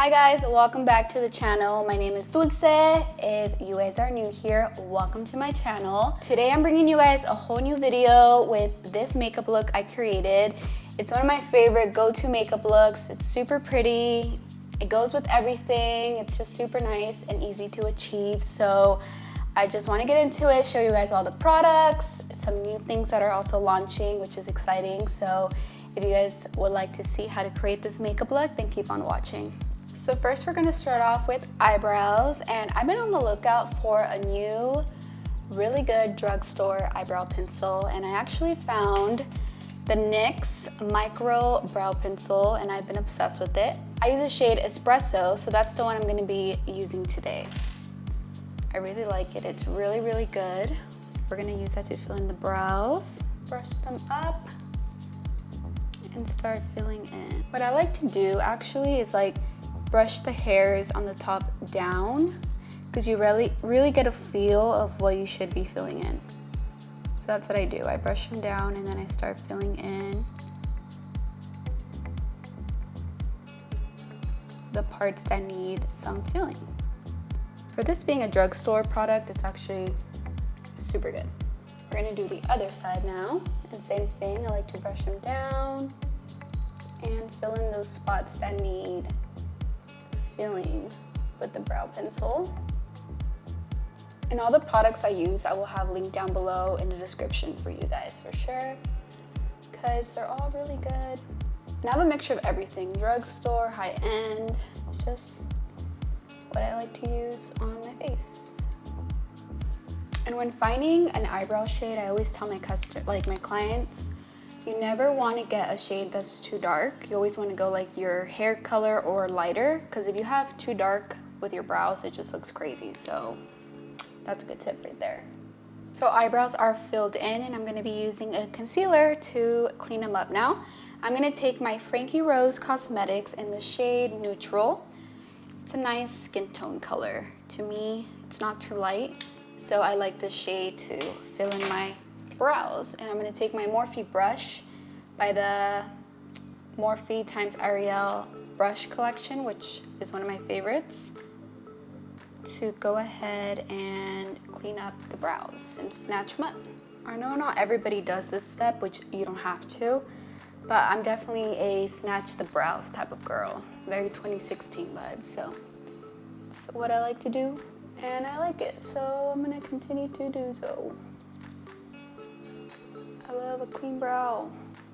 Hi guys, welcome back to the channel. My name is Dulce. If you guys are new here, welcome to my channel. Today I'm bringing you guys a whole new video with this makeup look I created. It's one of my favorite go-to makeup looks. It's super pretty. It goes with everything. It's just super nice and easy to achieve. So I just want to get into it, show you guys all the products, some new things that are also launching, which is exciting. So if you guys would like to see how to create this makeup look, then keep on watching. So first we're gonna start off with eyebrows, and I've been on the lookout for a new, really good drugstore eyebrow pencil, and I actually found the NYX Micro Brow Pencil, and I've been obsessed with it. I use the shade Espresso, so that's the one I'm gonna be using today. I really like it, it's really, really good. So we're gonna use that to fill in the brows, brush them up, and start filling in. What I like to do actually is like brush the hairs on the top down, because you really get a feel of what you should be filling in. So that's what I do. I brush them down and then I start filling in the parts that need some filling. For this being a drugstore product, it's actually super good. We're gonna do the other side now, and same thing. I like to brush them down and fill in those spots that need filling with the brow pencil. And all the products I use, I will have linked down below in the description for you guys for sure, because they're all really good. And I have a mixture of everything, drugstore, high-end. It's just what I like to use on my face. And when finding an eyebrow shade, I always tell my clients, you never want to get a shade that's too dark. You always want to go like your hair color or lighter, because if you have too dark with your brows, it just looks crazy. So that's a good tip right there. So eyebrows are filled in, and I'm going to be using a concealer to clean them up now. I'm going to take my Frankie Rose Cosmetics in the shade Neutral. It's a nice skin tone color. To me, it's not too light, so I like this shade to fill in my brows. And I'm going to take my Morphe brush by the Morphe x Ariel brush collection, which is one of my favorites, to go ahead and clean up the brows and snatch them up. I know not everybody does this step, which you don't have to, but I'm definitely a snatch the brows type of girl. Very 2016 vibe, so that's what I like to do, and I like it, so I'm gonna continue to do so. I love a clean brow,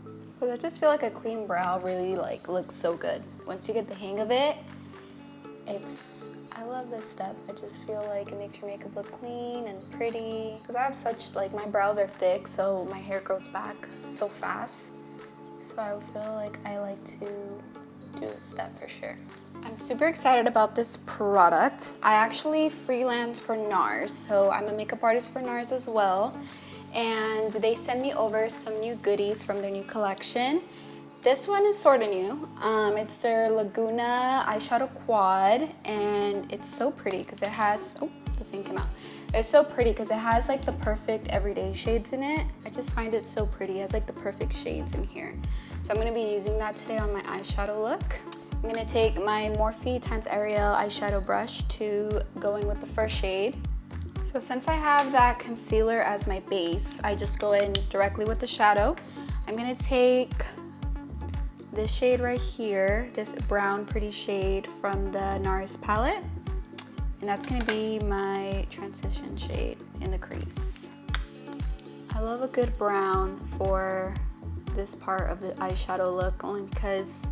because I just feel like a clean brow really like looks so good. Once you get the hang of it, I love this step. I just feel like it makes your makeup look clean and pretty. Because I have such, like, my brows are thick, so my hair grows back so fast. So I feel like I like to do this step for sure. I'm super excited about this product. I actually freelance for NARS, so I'm a makeup artist for NARS as well. And they send me over some new goodies from their new collection. This one is sort of new. It's their Laguna eyeshadow quad, and it's so pretty because it has, oh, the thing came out. It's so pretty because it has like the perfect everyday shades in it. I just find it so pretty. It has like the perfect shades in here. So I'm gonna be using that today on my eyeshadow look. I'm gonna take my Morphe x Ariel eyeshadow brush to go in with the first shade. So since I have that concealer as my base, I just go in directly with the shadow. I'm gonna take this shade right here, this brown pretty shade from the NARS palette, and that's gonna be my transition shade in the crease. I love a good brown for this part of the eyeshadow look, only because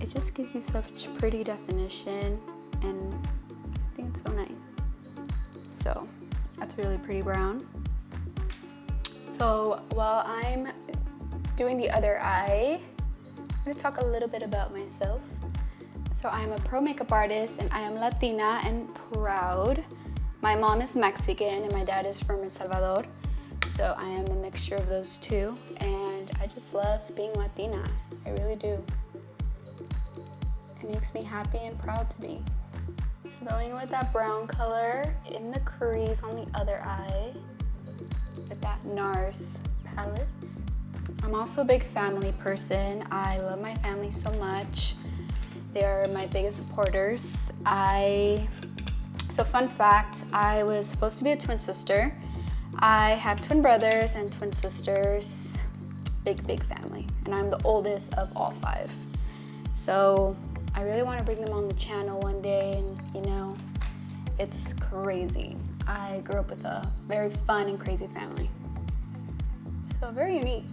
it just gives you such pretty definition, and I think it's so nice. So that's a really pretty brown. So while I'm doing the other eye, I'm gonna talk a little bit about myself. So I am a pro makeup artist, and I am Latina and proud. My mom is Mexican and my dad is from El Salvador. So I am a mixture of those two, and I just love being Latina. I really do. It makes me happy and proud to be. So going with that brown color in the crease on the other eye with that NARS palette. I'm also a big family person. I love my family so much. They are my biggest supporters. So fun fact, I was supposed to be a twin sister. I have twin brothers and twin sisters, big family. And I'm the oldest of all 5. So I really want to bring them on the channel one day, and you know, it's crazy. I grew up with a very fun and crazy family. So very unique.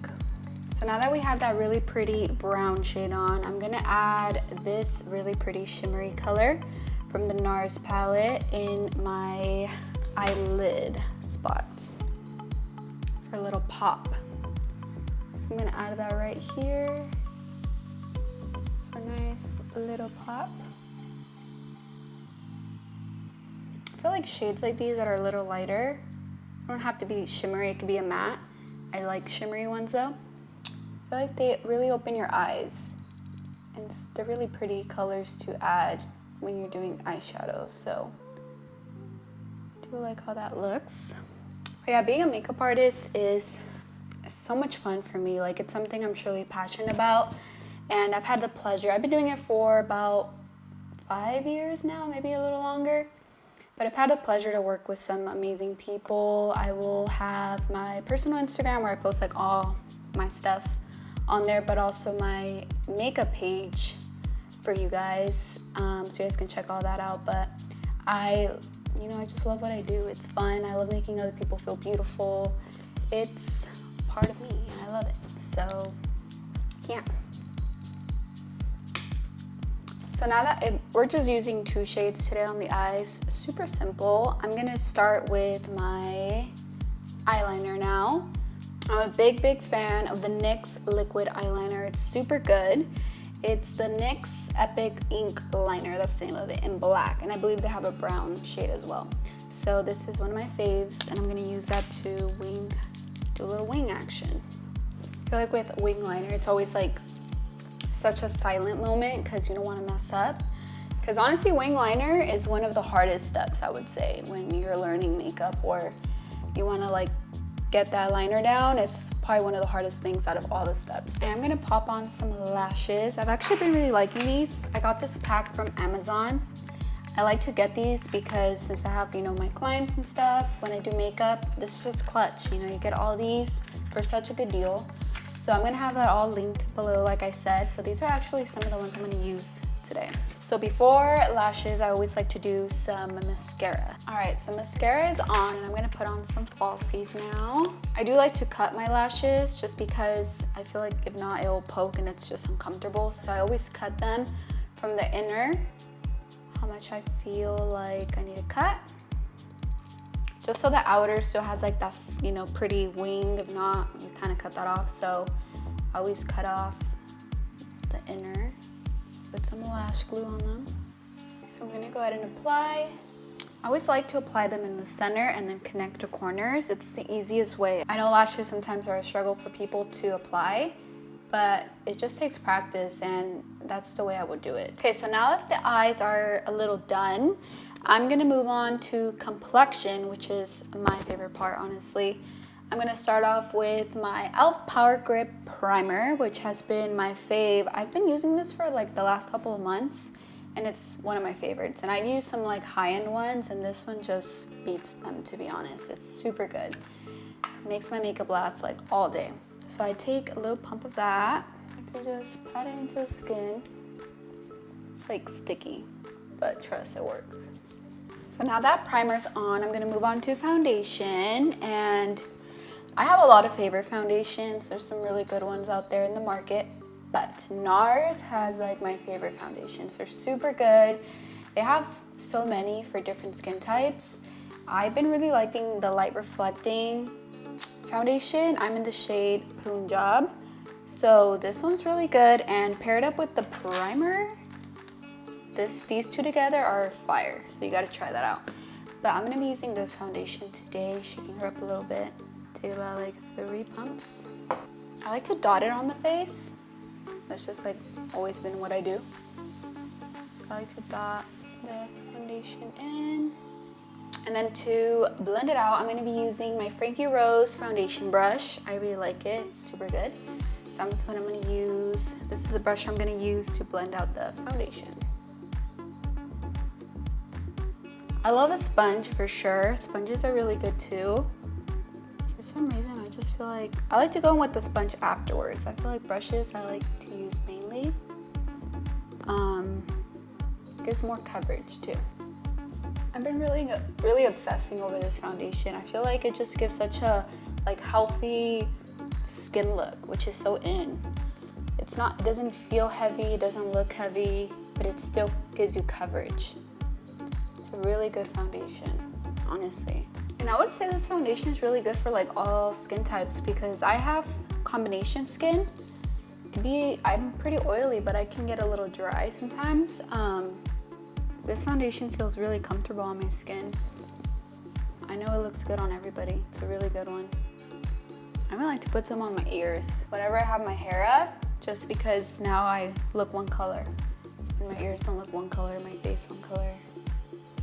So now that we have that really pretty brown shade on, I'm gonna add this really pretty shimmery color from the NARS palette in my eyelid spots for a little pop. So I'm gonna add that right here for a nice little pop. I feel like shades like these that are a little lighter, don't have to be shimmery, it could be a matte. I like shimmery ones though. I feel like they really open your eyes, and they're really pretty colors to add when you're doing eyeshadow, so I do like how that looks. But yeah, being a makeup artist is so much fun for me. Like, it's something I'm truly passionate about, and I've had the pleasure. I've been doing it for about 5 years now, maybe a little longer. But I've had the pleasure to work with some amazing people. I will have my personal Instagram where I post like all my stuff on there, but also my makeup page for you guys, so you guys can check all that out. But I just love what I do. It's fun. I love making other people feel beautiful. It's part of me, and I love it. So yeah. So now that we're just using 2 shades today on the eyes, super simple. I'm gonna start with my eyeliner now. I'm a big fan of the NYX liquid eyeliner. It's super good. It's the NYX Epic Ink Liner, that's the name of it, in black. And I believe they have a brown shade as well. So this is one of my faves, and I'm gonna use that to do a little wing action. I feel like with wing liner, it's always like such a silent moment because you don't want to mess up. Because honestly, wing liner is one of the hardest steps, I would say, when you're learning makeup or you want to like get that liner down. It's probably one of the hardest things out of all the steps. And I'm gonna pop on some lashes. I've actually been really liking these. I got this pack from Amazon. I like to get these because since I have, my clients and stuff, when I do makeup, this is just clutch. You get all these for such a good deal. So I'm gonna have that all linked below, like I said. So these are actually some of the ones I'm gonna use today. So before lashes, I always like to do some mascara. All right, so mascara is on, and I'm gonna put on some falsies now. I do like to cut my lashes just because I feel like if not, it will poke and it's just uncomfortable. So I always cut them from the inner, how much I feel like I need to cut. Just so the outer still has like that, pretty wing. If not, you kind of cut that off. So I always cut off the inner. Put some lash glue on them. So I'm gonna go ahead and apply. I always like to apply them in the center and then connect to corners. It's the easiest way. I know lashes sometimes are a struggle for people to apply, but it just takes practice, and that's the way I would do it. Okay, so now that the eyes are a little done, I'm gonna move on to complexion, which is my favorite part, honestly. I'm gonna start off with my e.l.f. Power Grip Primer, which has been my fave. I've been using this for like the last couple of months, and it's one of my favorites. And I've used some like high-end ones, and this one just beats them, to be honest. It's super good. It makes my makeup last like all day. So I take a little pump of that to just pat it into the skin. It's like sticky, but trust, it works. So now that primer's on, I'm gonna move on to foundation, and I have a lot of favorite foundations. There's some really good ones out there in the market, but NARS has like my favorite foundations. They're super good. They have so many for different skin types. I've been really liking the light reflecting foundation. I'm in the shade Punjab. So this one's really good, and paired up with the primer, these two together are fire. So you gotta try that out. But I'm gonna be using this foundation today, shaking her up a little bit. Take about like 3 pumps. I like to dot it on the face. That's just like always been what I do. So I like to dot the foundation in. And then to blend it out, I'm gonna be using my Frankie Rose foundation brush. I really like it, it's super good. So that's what I'm gonna use. This is the brush I'm gonna use to blend out the foundation. I love a sponge for sure. Sponges are really good too. For some reason, I just feel like I like to go in with the sponge afterwards. I feel like brushes I like to use mainly. Gives more coverage too. I've been really obsessing over this foundation. I feel like it just gives such a like healthy skin look, which is so in. It doesn't feel heavy, it doesn't look heavy, but it still gives you coverage. It's a really good foundation, honestly. And I would say this foundation is really good for like all skin types because I have combination skin. I'm pretty oily, but I can get a little dry sometimes. This foundation feels really comfortable on my skin. I know it looks good on everybody. It's a really good one. I would like to put some on my ears whenever I have my hair up, just because now I look one color. And my ears don't look one color, my face one color.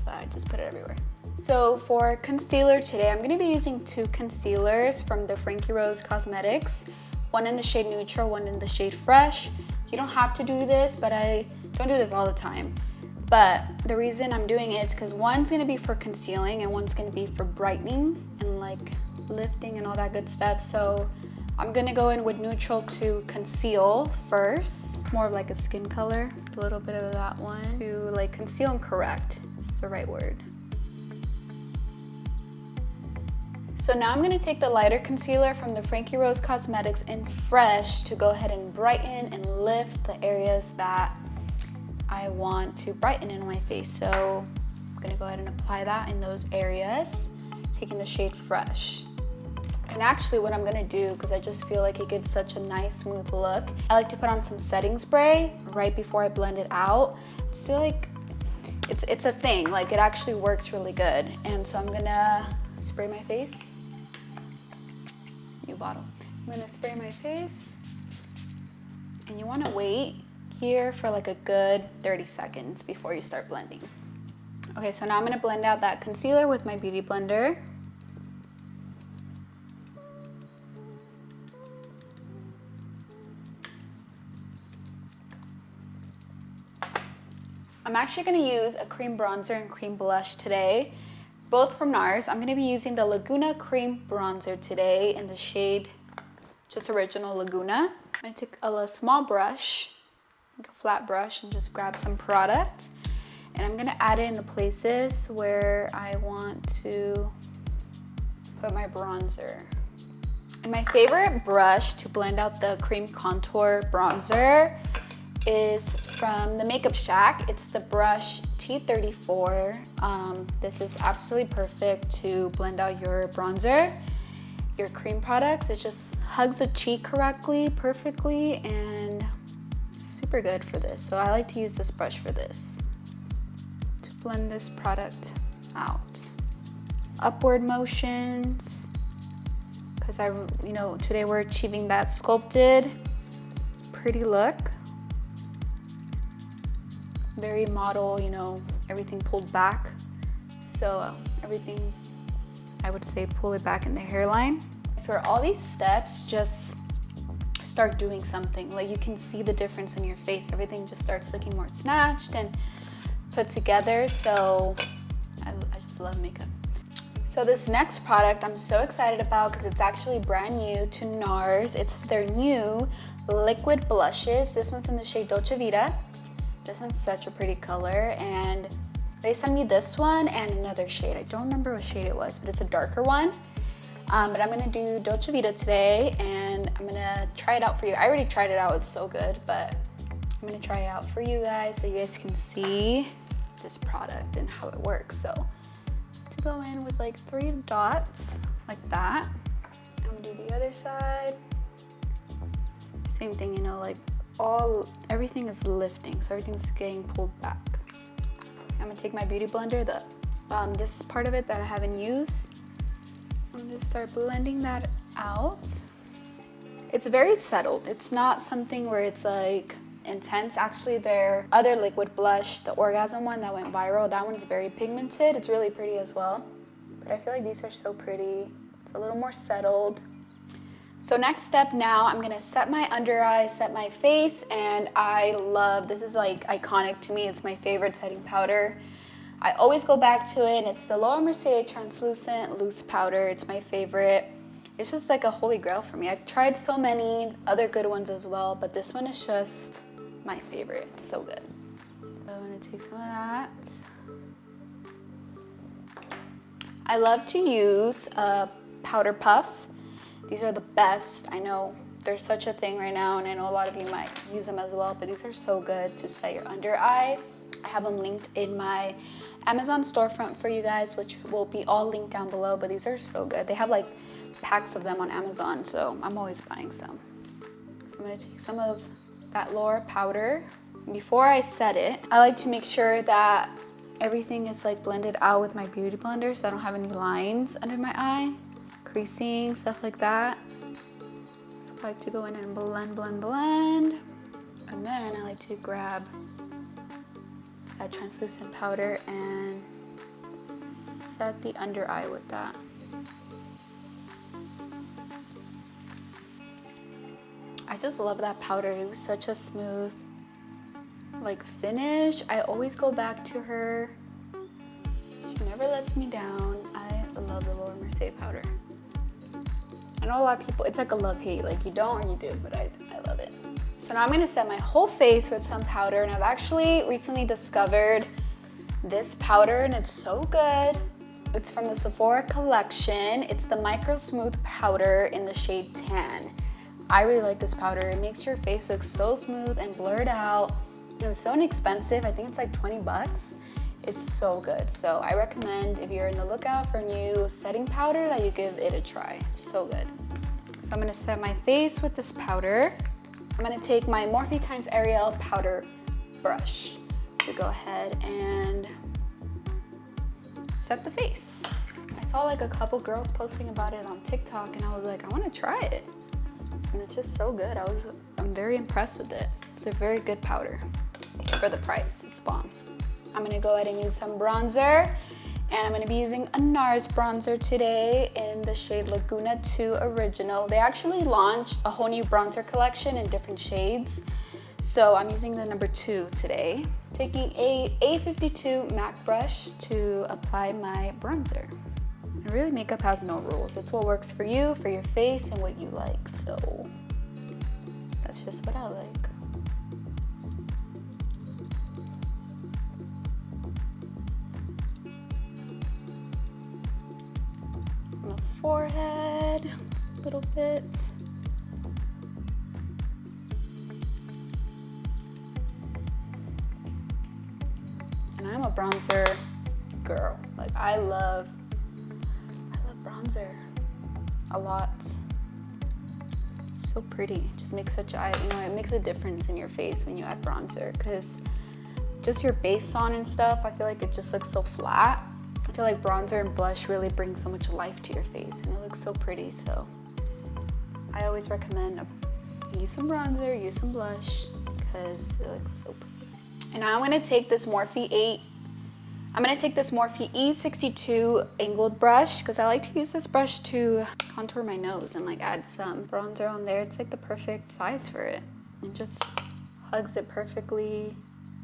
So I just put it everywhere. So for concealer today, I'm gonna be using 2 concealers from the Frankie Rose Cosmetics. One in the shade Neutral, one in the shade Fresh. You don't have to do this, but I don't do this all the time. But the reason I'm doing it is because one's gonna be for concealing and one's gonna be for brightening and like lifting and all that good stuff. So I'm gonna go in with Neutral to conceal first. More of like a skin color, a little bit of that one. To like conceal and correct, it's the right word. So now I'm gonna take the lighter concealer from the Frankie Rose Cosmetics in Fresh to go ahead and brighten and lift the areas that I want to brighten in my face. So I'm gonna go ahead and apply that in those areas, taking the shade Fresh. And actually what I'm gonna do, because I just feel like it gives such a nice smooth look, I like to put on some setting spray right before I blend it out. I just feel like it's a thing, like it actually works really good. And so I'm gonna spray my face. New bottle. I'm gonna spray my face. And you wanna wait here for like a good 30 seconds before you start blending. Okay, so now I'm gonna blend out that concealer with my Beauty Blender. I'm actually gonna use a cream bronzer and cream blush today, both from NARS. I'm gonna be using the Laguna Cream Bronzer today in the shade just Original Laguna. I'm gonna take a small brush, like a flat brush, and just grab some product. And I'm gonna add it in the places where I want to put my bronzer. And my favorite brush to blend out the cream contour bronzer is from the Makeup Shack. It's the brush T34. This is absolutely perfect to blend out your bronzer, your cream products. It just hugs the cheek correctly, perfectly, and super good for this. So I like to use this brush for this, to blend this product out. Upward motions, because today we're achieving that sculpted, pretty look. Very model, everything pulled back. So everything, I would say, pull it back in the hairline. So all these steps just start doing something. Like you can see the difference in your face. Everything just starts looking more snatched and put together. So I just love makeup. So this next product I'm so excited about because it's actually brand new to NARS. It's their new liquid blushes. This one's in the shade Dolce Vita. This one's such a pretty color, and they sent me this one and another shade. I don't remember what shade it was, but it's a darker one. But I'm gonna do Dolce Vita today, and I'm gonna try it out for you. I already tried it out, it's so good, but I'm gonna try it out for you guys so you guys can see this product and how it works. So to go in with like 3 dots like that. I'm gonna do the other side. Same thing, like everything is lifting, so everything's getting pulled back. I'm gonna take my Beauty Blender, this part of it that I haven't used. I'm gonna start blending that out. It's very settled. It's not something where it's like intense. Actually, their other liquid blush, the Orgasm one that went viral, that one's very pigmented. It's really pretty as well. But I feel like these are so pretty. It's a little more settled. So next step now, I'm gonna set my under eye, set my face, and I love, this is like iconic to me. It's my favorite setting powder. I always go back to it, and it's the Laura Mercier Translucent Loose Powder. It's my favorite. It's just like a holy grail for me. I've tried so many other good ones as well, but this one is just my favorite. It's so good. So I'm gonna take some of that. I love to use a powder puff. These are the best. I know there's such a thing right now, and I know a lot of you might use them as well, but these are so good to set your under eye. I have them linked in my Amazon storefront for you guys, which will be all linked down below, but these are so good. They have like packs of them on Amazon, so I'm always buying some. So I'm gonna take some of that Laura powder. Before I set it, I like to make sure that everything is like blended out with my beauty blender so I don't have any lines under my eye, creasing, stuff like that. So I like to go in and blend, blend, blend. And then I like to grab that translucent powder and set the under eye with that. I just love that powder. It was such a smooth like finish. I always go back to her. She never lets me down. I love the Laura Mercier powder. I know a lot of people, it's like a love-hate, like you don't or you do, but I love it. So now I'm gonna set my whole face with some powder, and I've actually recently discovered this powder, and it's so good. It's from the Sephora collection. It's the Micro Smooth Powder in the shade Tan. I really like this powder. It makes your face look so smooth and blurred out. And it's so inexpensive. I think it's like 20 bucks. It's so good. So I recommend if you're in the lookout for a new setting powder that you give it a try. So good. So I'm gonna set my face with this powder. I'm gonna take my Morphe x Ariel powder brush to go ahead and set the face. I saw like a couple girls posting about it on TikTok, and I was like, I wanna try it. And it's just so good. I'm very impressed with it. It's a very good powder for the price. It's bomb. I'm gonna go ahead and use some bronzer, and I'm gonna be using a NARS bronzer today in the shade Laguna 2 Original. They actually launched a whole new bronzer collection in different shades, so I'm using the number 2 today. Taking a A52 MAC brush to apply my bronzer. And really, makeup has no rules. It's what works for you, for your face, and what you like. So that's just what I like. On the forehead, a little bit. And I'm a bronzer girl. Like I love bronzer a lot. So pretty. Just makes such it makes a difference in your face when you add bronzer, because just your base on and stuff, I feel like it just looks so flat. I feel like bronzer and blush really bring so much life to your face, and it looks so pretty. So I always recommend use some bronzer, use some blush, because it looks so pretty. And now I'm gonna take this Morphe E62 angled brush, because I like to use this brush to contour my nose and like add some bronzer on there. It's like the perfect size for it. It just hugs it perfectly.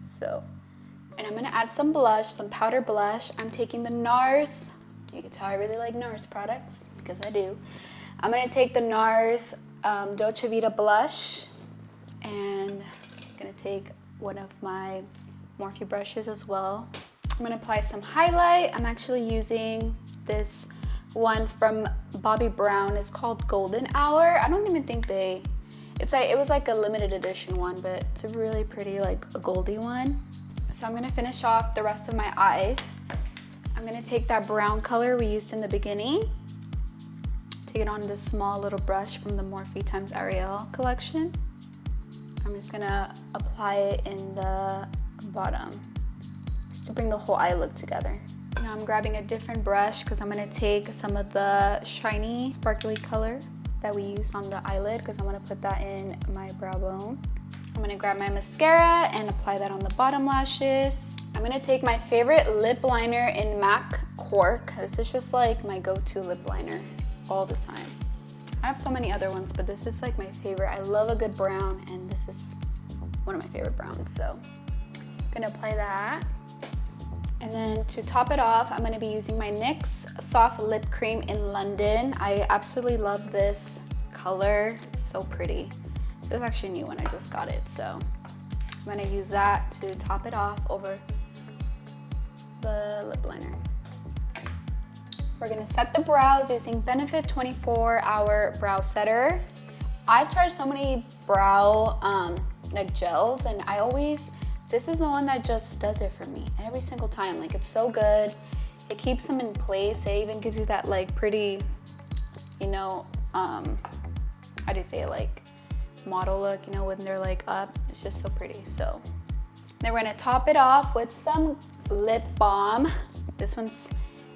So, and I'm gonna add some blush, some powder blush. I'm taking the NARS. You can tell I really like NARS products, because I do. I'm gonna take the NARS Dolce Vita blush, and I'm gonna take one of my Morphe brushes as well. I'm gonna apply some highlight. I'm actually using this one from Bobbi Brown. It's called Golden Hour. I don't even think it was like a limited edition one, but it's a really pretty, like a goldy one. So I'm gonna finish off the rest of my eyes. I'm gonna take that brown color we used in the beginning, take it on this small little brush from the Morphe x Ariel collection. I'm just gonna apply it in the bottom, to bring the whole eye look together. Now I'm grabbing a different brush, because I'm gonna take some of the shiny, sparkly color that we used on the eyelid, because I wanna put that in my brow bone. I'm gonna grab my mascara and apply that on the bottom lashes. I'm gonna take my favorite lip liner in MAC Cork. This is just like my go-to lip liner all the time. I have so many other ones, but this is like my favorite. I love a good brown, and this is one of my favorite browns. So I'm gonna apply that. And then to top it off, I'm gonna be using my NYX Soft Lip Cream in London. I absolutely love this color. It's so pretty. So it's actually a new one, I just got it. So I'm gonna use that to top it off over the lip liner. We're gonna set the brows using Benefit 24-Hour Brow Setter. I've tried so many brow like gels, and this is the one that just does it for me every single time. Like, it's so good. It keeps them in place. It even gives you that like pretty, you know, how do you say it, like model look, you know, when they're like up. It's just so pretty. So then we're gonna top it off with some lip balm. This one's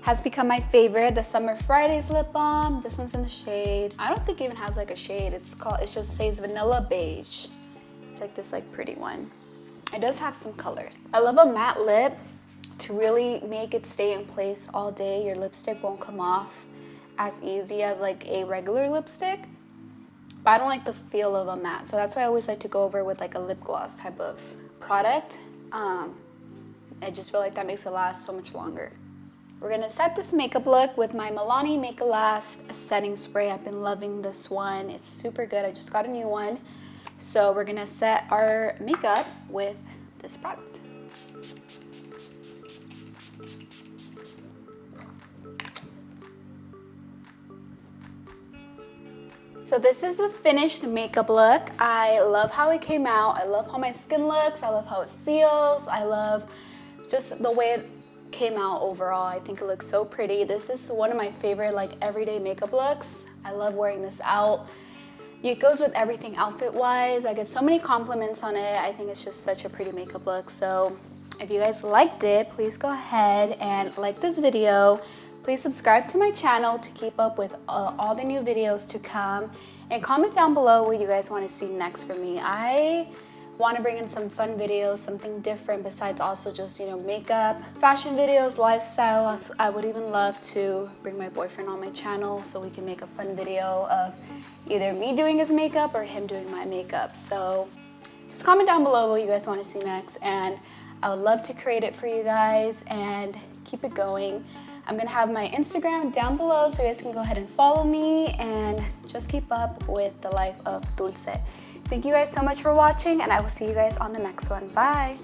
has become my favorite, the Summer Fridays lip balm. This one's in the shade, I don't think it even has like a shade. It just says Vanilla Beige. It's like this like pretty one. It does have some colors. I love a matte lip to really make it stay in place all day. Your lipstick won't come off as easy as like a regular lipstick. But I don't like the feel of a matte, so that's why I always like to go over with like a lip gloss type of product. I just feel like that makes it last so much longer. We're gonna set this makeup look with my Milani Make It Last setting spray. I've been loving this one. It's super good. I just got a new one. So we're gonna set our makeup with this product. So this is the finished makeup look. I love how it came out. I love how my skin looks. I love how it feels. I love just the way it came out overall. I think it looks so pretty. This is one of my favorite like everyday makeup looks. I love wearing this out. It goes with everything outfit wise. I get so many compliments on it. I think it's just such a pretty makeup look. So if you guys liked it, please go ahead and like this video. Please subscribe to my channel to keep up with all the new videos to come, and comment down below what you guys want to see next from me. I want to bring in some fun videos, something different besides also just, you know, makeup, fashion videos, lifestyle. I would even love to bring my boyfriend on my channel so we can make a fun video of either me doing his makeup or him doing my makeup. So just comment down below what you guys want to see next, and I would love to create it for you guys and keep it going. I'm gonna have my Instagram down below so you guys can go ahead and follow me and just keep up with the life of Dulce. Thank you guys so much for watching, and I will see you guys on the next one. Bye.